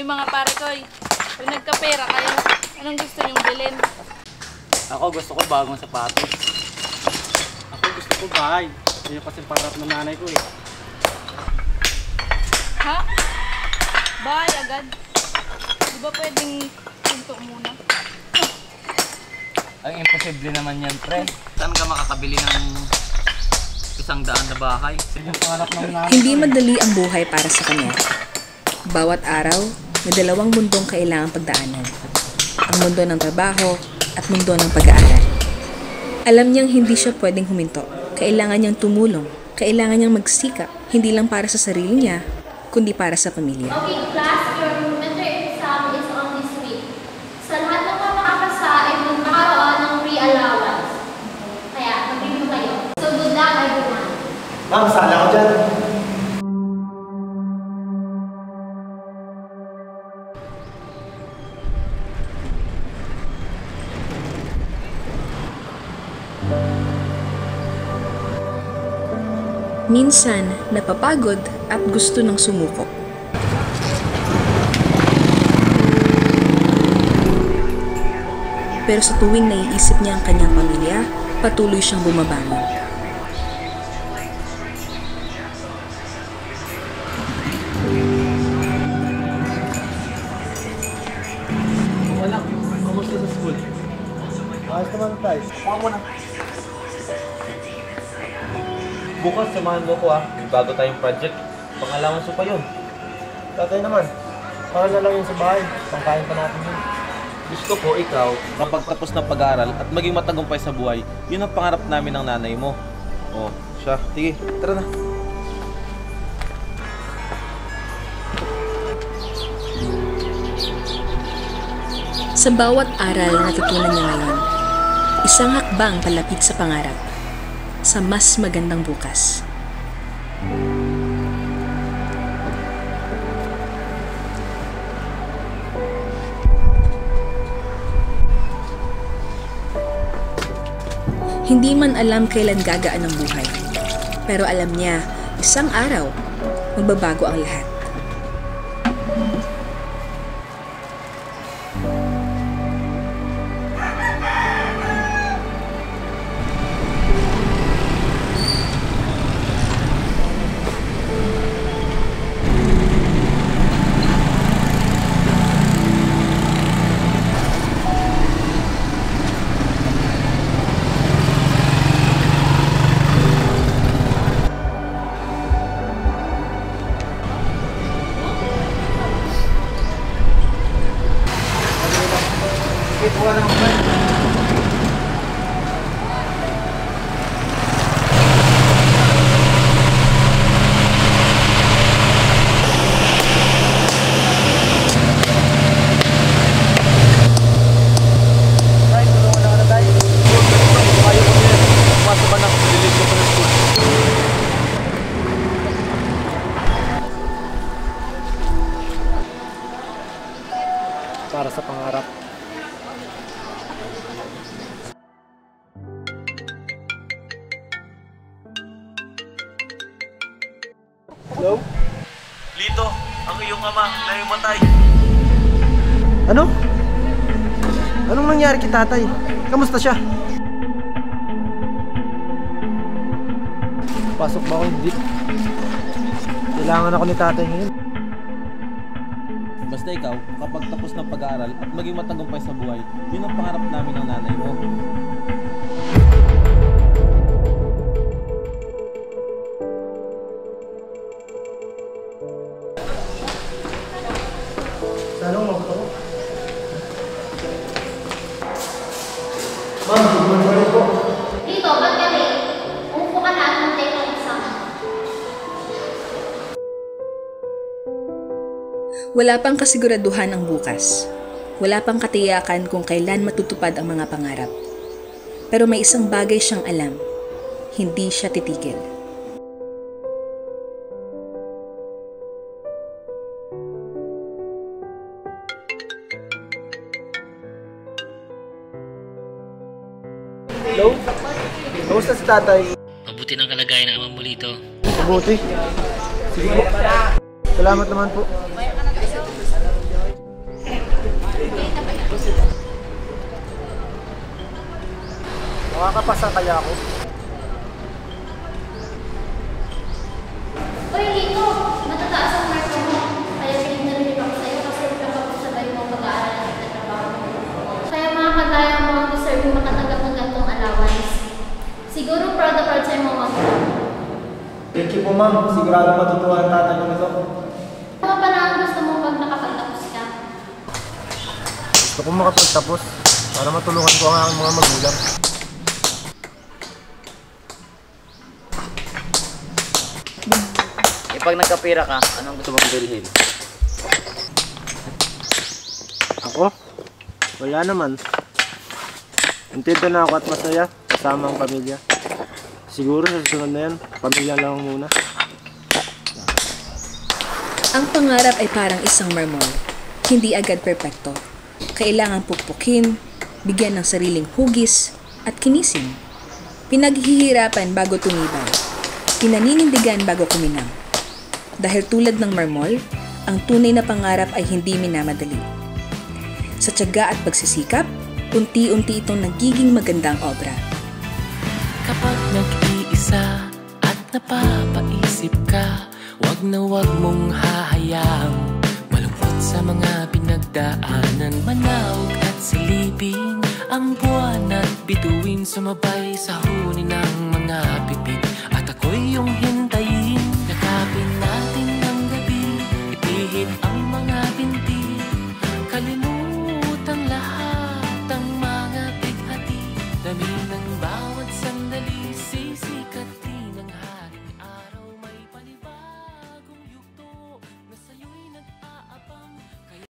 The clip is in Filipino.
Uy mga pare ko, pag nagkapera kayo, anong gusto nyong bilhin? Ako gusto ko bagong sapatos. Ako gusto ko bahay. Yun kasi pangarap ng nanay ko eh. Ha? Bahay agad? Di ba pwedeng pinto muna? Ang imposible naman yan, pre. Saan ka makakabili ng 100 na bahay? Yung pangarap ng nanay. Hindi madali ang buhay para sa kanya. Bawat araw, may dalawang mundong kailangang pagdaanan. Ang mundo ng trabaho at mundo ng pag-aaral. Alam niyang hindi siya pwedeng huminto. Kailangan niyang tumulong. Kailangan niyang magsikap. Hindi lang para sa sarili niya, kundi para sa pamilya. Okay, class, your midterm exam is on this week. Sa lahat ng mga makakasa ay magkakaroon ng free allowance. Kaya, mag-review kayo. So, good luck, everyone. Ma'am, sala ko dyan. Minsan, napapagod at gusto ng sumuko. Pero sa tuwing naiisip niya ang kanyang pamilya, patuloy siyang bumabangon. Wala. Kamusta sa school? Ayos naman ang price. Paka mo na. Bukas, samahan mo ko may bago tayong project. Pang-allowance mo pa yun. Tatay naman. Para na lang yun sa bahay. Pangkain pa natin yun. Gusto ko, ikaw, kapag tapos ng pag-aaral at maging matagumpay sa buhay, yun ang pangarap namin ng nanay mo. Oh, siya. Sige, tara na. Sa bawat aral na natutunan niya ngayon, isang hakbang palapit sa pangarap, sa mas magandang bukas. Hindi man alam kailan gagaan ang buhay, pero alam niya, isang araw, magbabago ang lahat. Para sa pangarap. Hello? Lito, ang iyong ama na matay. Ano? Anong nangyari kay tatay? Kamusta siya? Pasok ba ako hindi? Kailangan ako ni tatay ngayon. Basta ikaw, kapag tapos ng pag-aaral at maging matagumpay sa buhay, yun ang pangarap namin ng nanay mo. Sana ako mabot ako. Ma'am, good morning po. Dito, ba't ka late? Umupo ka na at mag-take ng exam. Wala pang kasiguraduhan ang bukas. Wala pang katiyakan kung kailan matutupad ang mga pangarap. Pero may isang bagay siyang alam. Hindi siya titigil. Hello? Kamusta si tatay? Mabuti ng kalagayan ng ama mo dito. Mabuti. Sige po. Salamat naman po. Makakapasa kaya ako? Uy, Lito! Matataas ang marka mo. Kaya pinag-narinig ako sa'yo kasi nakapagpasabay mo pag-aaral at nagtrabaho mo. Kaya mga kagaya mo ang deserve makatanggap ng gantong allowance. Siguro proud na proud sa'yo mo magulang. Thank you po, ma'am. Sigurado matutuwa ang tatay ko nito. Ano pa na ang gusto mo pag nakapagtapos ka? Gusto kong makapagtapos para matulungan ko ang aking mga magulang. Pag nagkapira ka, anong gusto mong bilhin? Ako? Wala naman. Contento na ako at masaya kasama ang pamilya. Siguro sa susunod na yan, pamilya lang muna. Ang pangarap ay parang isang marmol, hindi agad perpekto. Kailangan pukpukin, bigyan ng sariling hugis, at kinisin. Pinaghihirapan bago tumibay, pinaninindigan bago kuminang. Dahil tulad ng marmol, ang tunay na pangarap ay hindi minamadali. Sa tiyaga at pagsisikap, unti-unti itong nagiging magandang obra. Kapag nag-iisa at napapaisip ka, wag na wag mong hahayaang malungkot sa mga pinagdaanan. Manawag at silipin ang buwan at bituin, sumabay sa huni ng mga pipit. At ako'y iyong hintayin, yakapin natin ang gabi, itihin ang mga binti, kalimutan lahat ang mga bighati, dami ng